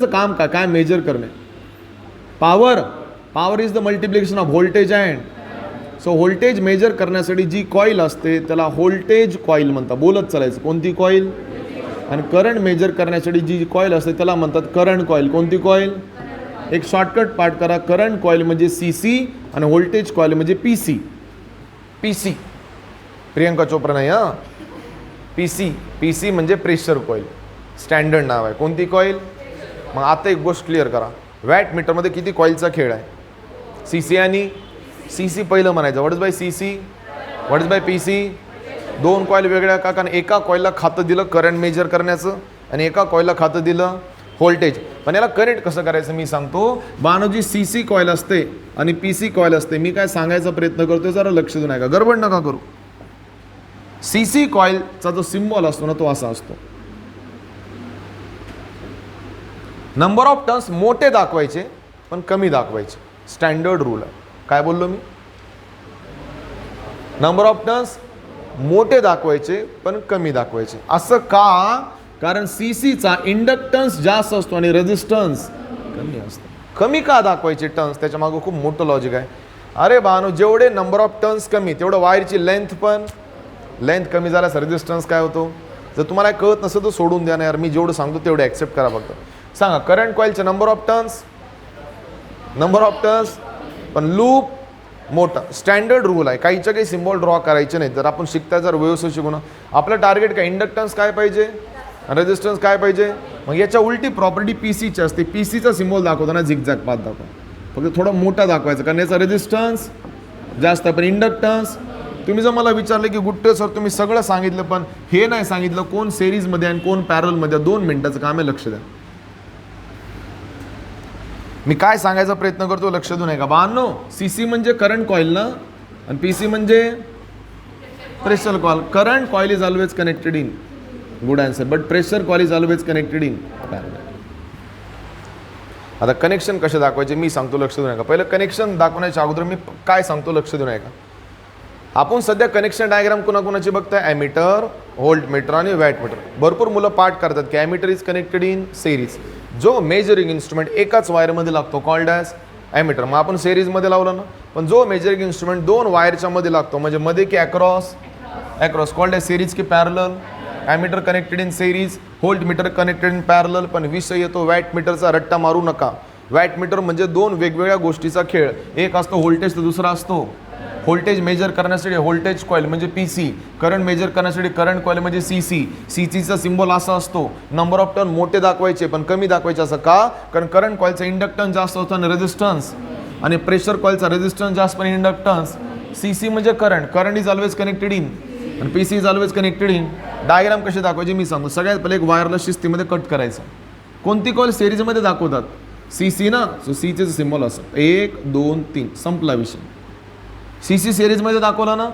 काम काय मेजर करणे. Power is the multiplication of voltage and. So voltage measure करण्यासाठी जी कॉईल असते त्याला व्होल्टेज कॉईल म्हणतात. बोलत चालायचं कोणती कॉईल. आणि करंट मेजर करण्यासाठी जी कॉईल असते त्याला म्हणतात करंट कॉईल. कोणती कॉईल. एक शॉर्टकट पाठ करा. करंट कॉईल म्हणजे सीसी आणि व्होल्टेज कॉईल म्हणजे पीसी. पीसी प्रियंका चोप्रा नाही हां. पीसी म्हणजे प्रेशर कॉईल. स्टँडर्ड नाव आहे. कोणती कॉईल. मग आता एक गोष्ट क्लिअर करा. वॅट मीटरमध्ये किती कॉईलचा खेळ आहे. सीसी आणि सीसी पहिलं म्हणायचं. What is bye CC. What is bye PC. दोन कॉईल वेगळ्या का. कारण एका कॉईलला खातं दिलं करंट मेजर करण्याचं आणि एका कॉईलला खातं दिलं व्होल्टेज. पण याला कनेक्ट कसं करायचं मी सांगतो. बाणोजी सीसी कॉईल असते आणि पीसी कॉईल असते. मी काय सांगायचा प्रयत्न करतोय जरा लक्ष देऊ नका. गडबड नका करू. सीसी कॉईलचा जो सिम्बॉल असतो ना तो असा असतो. नंबर ऑफ टर्न्स मोठे दाखवायचे पण कमी दाखवायचे. स्टँडर्ड रूल आहे. काय बोललो मी. नंबर ऑफ टर्न्स मोठे दाखवायचे पण कमी दाखवायचे. असं का. कारण सीसीचा इंडक्टन्स जास्त असतो आणि रेजिस्टन्स कमी असतो. कमी का दाखवायचे टर्न्स. त्याच्या मागे खूप मोठं लॉजिक आहे. अरे बानो जेवढे नंबर ऑफ टर्न्स कमी तेवढं वायरची लेंथ पण. लेंथ कमी झाल्यास रेजिस्टन्स काय होतो. जर तुम्हाला कळत नसेल तर सोडून द्या ना यार. मी जेवढं सांगतो तेवढं ॲक्सेप्ट करा फक्त. सांगा करंट कॉईलचे number of turns. Number of turns पण लूप मोठा. स्टँडर्ड रूल आहे. काहीच्या काही सिम्बॉल ड्रॉ करायचे नाही. जर आपण शिकता जर व्यवस्थित शिकू ना. आपलं टार्गेट काय. इंडक्टन्स काय पाहिजे. रेजिस्टन्स काय पाहिजे. मग याच्या उलटी प्रॉपर्टी पीसीची असते. पीसीचा सिम्बॉल दाखवताना झिगझॅग पाथ दाखवा. फक्त थोडा मोठा दाखवायचा कारण याचा रेजिस्टन्स जास्त आहे. पण इंडक्टन्स. तुम्ही जर मला विचारलं की गुट्टे सर तुम्ही सगळं सांगितलं पण हे नाही सांगितलं कोण सिरीजमध्ये आणि कोण पॅरलमध्ये. 2 मिनिटाचं काम आहे. लक्ष द्या. मी काय सांगायचा प्रयत्न करतो लक्ष देऊ नये का. बानो सीसी म्हणजे करंट कॉईल ना आणि पीसी म्हणजे pressure coil. Current coil is always connected in. Good answer. But pressure coil is always connected in parallel. आता कनेक्शन कसे दाखवायचे मी सांगतो. लक्ष देऊ नका. पहिलं कनेक्शन दाखवण्याच्या अगोदर मी काय सांगतो लक्ष देऊ नका. आपण सध्या कनेक्शन डायग्राम कोणाकोणाची बघताय. ॲमीटर, व्होल्टमीटर आणि वॅटमीटर. भरपूर मुलं पाठ करतात की ammeter is connected in series. जो मेजरिंग इन्स्ट्रुमेंट एकाच वायरमध्ये लागतो कॉल्ड ॲज ॲमीटर. मग आपण सिरीजमध्ये लावलं ना. पण जो मेजरिंग इन्स्ट्रुमेंट 2 वायरच्या मध्ये लागतो म्हणजे मध्ये की अक्रॉस कॉल्ड ॲज सिरीज की parallel. Ammeter connected in series. Voltmeter connected in parallel. पण विषय येतो वॅटमीटरचा. रट्टा मारू नका. वॅटमीटर म्हणजे 2 वेगवेगळ्या गोष्टीचा खेळ. एक असतो व्होल्टेज तर दुसरा असतो व्होल्टेज मेजर करण्यासाठी व्होल्टेज कॉईल म्हणजे पीसी. करंट मेजर करण्यासाठी करंट कॉईल म्हणजे सीसी. सीसीचा सिम्बॉल असा असतो. नंबर ऑफ टर्न मोठे दाखवायचे पण कमी दाखवायचे. असं का. कारण करंट कॉईलचा इंडक्टन्स जास्त होतो आणि रेजिस्टन्स. आणि प्रेशर कॉईलचा रेजिस्टन्स जास्त पण इंडक्टन्स. सीसी म्हणजे current is always connected in आणि PC is always connected in. Diagram कसे दाखवायचे मी सांगतो. सगळ्यात पहिले एक वायरला शिस्तीमध्ये कट करायचं. कोणती कॉईल सिरीजमध्ये दाखवतात. सीसी ना. सो सीचे सिम्बॉल असं 1 2 3 संपला विषय. सीसी सिरीजमध्ये दाखवलं ना.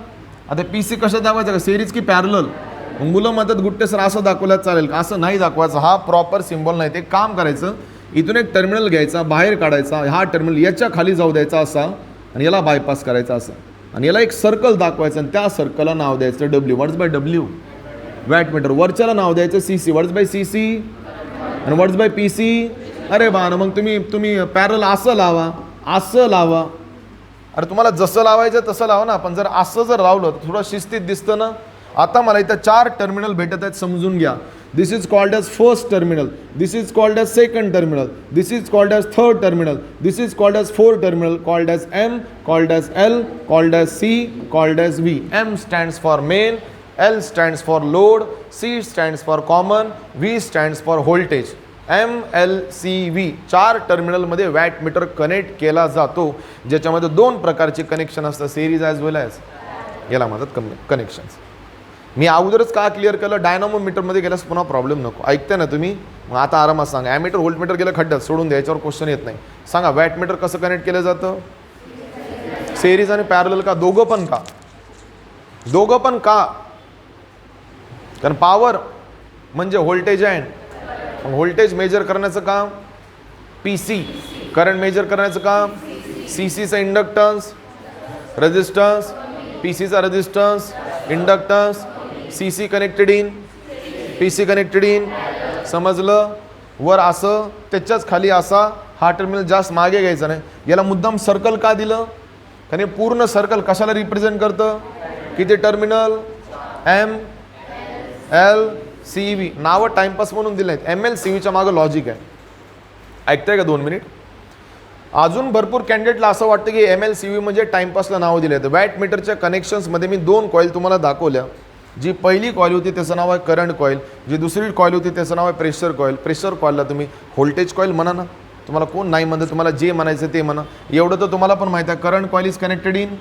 आता पीसी कशा दाखवायचं का सिरीज की पॅरलल. मुलं म्हणतात गुट्टे सर असं दाखवल्यात चालेल का. असं नाही दाखवायचं. हा प्रॉपर सिम्बॉल नाही. ते काम करायचं. इथून एक टर्मिनल घ्यायचा बाहेर काढायचा. हा टर्मिनल याच्या खाली जाऊ द्यायचा असा आणि याला बायपास करायचा असं. आणि याला एक सर्कल दाखवायचं आणि त्या सर्कलला नाव द्यायचं W. What's by W. Wattmeter. वरच्याला नाव द्यायचं सीसी. व्हॉट्स बाय सीसी आणि व्हॉट्स बाय पीसी. अरे बा ना मग तुम्ही पॅरल असं लावा असं लावा. अरे तुम्हाला जसं लावायचं तसं लावा ना. पण जर असं जर लावलं तर थोडं शिस्तीत दिसतं ना. आता मला इथं 4 टर्मिनल भेटत आहेत समजून घ्या. This is called as first terminal. This is called as second terminal. This is called as third terminal. This is called as fourth terminal. Called as M. Called as L. Called as C. Called as V. M stands for main. L stands for load. C stands for common. V stands for voltage. MLCV 4 टर्मिनलमध्ये wattmeter connect केला जातो. ज्याच्यामध्ये 2 प्रकारचे connection असतात. Series as वेल as. याला म्हणतात connections. मी अगोदरच का क्लिअर केलं. डायनामोमीटरमध्ये गेल्यास पुन्हा प्रॉब्लेम नको. ऐकताय ना तुम्ही. मग आता आरामात सांगा. ॲमीटर व्होल्टमीटर गेलं खड्ड्यात सोडून द्या. याच्यावर क्वेश्चन येत नाही. सांगा वॅटमीटर कसं कनेक्ट केलं जातं. सिरीज आणि पॅरलल का. दोघं पण का. दोघं पण का. कारण पॉवर म्हणजे व्होल्टेज अँड. व्होल्टेज मेजर करण्याचं काम पीसी. करंट मेजर करण्याचं काम सीसीचा इंडक्टन्स रेजिस्टन्स. पीसीचा resistance inductance. CC connected in PC connected in. समजलं. वर असं, त्याच्याच खाली असा, हा टर्मिनल जास्त मागे घ्यायचा नाही. याला मुद्दाम सर्कल का दिलं? कारण हे पूर्ण सर्कल कशाला रिप्रेझेंट करतं? किती terminal? M L C V. नावं टाइमपास म्हणून दिले आहेत. एम एल सी व्हीच्या मागं लॉजिक आहे. ऐकताय का 2 मिनिट? अजून भरपूर कॅन्डिडेटला असं वाटतं की एम एल सी व्ही म्हणजे टाइमपासला नावं दिले आहेत. वॅट मीटरच्या कनेक्शन्समध्ये मी 2 कॉईल तुम्हाला दाखवल्या. जी पहिली कॉईल होती त्याचं नाव आहे करंट कॉईल, जी दुसरी कॉईल होती त्याचं नाव आहे प्रेशर कॉईल. प्रेशर कॉईलला तुम्ही व्होल्टेज कॉईल म्हणा ना, तुम्हाला कोण नाही म्हणतं, तुम्हाला जे म्हणायचं ते म्हणा. एवढं तर तुम्हाला पण माहिती आहे. Current coil is connected in,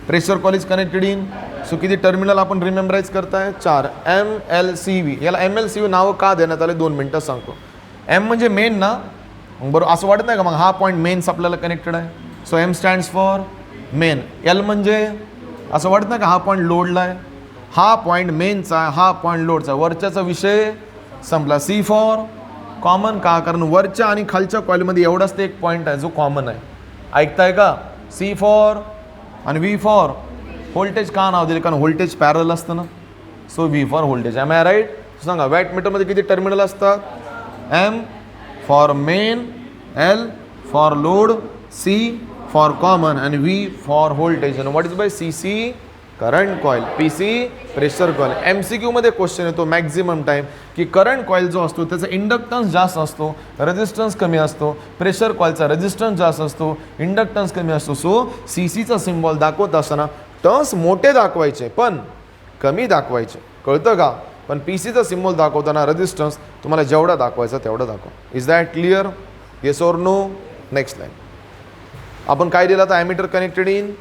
pressure coil is connected in. So किती टर्मिनल आपण रिमेंबराइज करताय? 4. M L C V. याला एम एल सी व्ही नावं का देण्यात आले 2 मिनटात सांगतो. एम म्हणजे मेन ना, बरोबर असं वाटत नाही का? मग हा पॉईंट मेन्स आपल्याला कनेक्टेड आहे. So M stands for main. L म्हणजे असं वाटत नाही का हा पॉईंट लोडला आहे, हा पॉईंट मेनचा आहे, हा पॉईंट लोडचा. वरच्याचा विषय संपला. C for common. का? कारण वरच्या आणि खालच्या कॉईलमध्ये एवढाच ते एक पॉईंट आहे जो कॉमन आहे. ऐकताय का? सी फॉर आणि व्ही फॉर व्होल्टेज. का नाव दिले? कारण व्होल्टेज पॅरल असतं ना. So V for voltage. M I right? सांगा वॅट मीटरमध्ये किती टर्मिनल असतात? M for main, L for load, C for common आणि व्ही फॉर व्होल्टेज. आणि what is by C C? Current coil. P C pressure coil. M C क्यूमध्ये question येतो maximum time की current coil जो असतो त्याचा inductance जास्त असतो, रेजिस्टन्स कमी असतो. प्रेशर कॉईलचा रेजिस्टन्स जास्त असतो, इंडक्टन्स कमी असतो. सो सी सीचा सिम्बॉल दाखवत असताना टर्न्स मोठे दाखवायचे पण कमी दाखवायचे. कळतं का? पण पी सीचा सिम्बॉल दाखवताना रेजिस्टन्स तुम्हाला जेवढा दाखवायचा तेवढा दाखवा. Is that clear? Yes or no? Next line. आपण काय दिलं आता? Ammeter connected in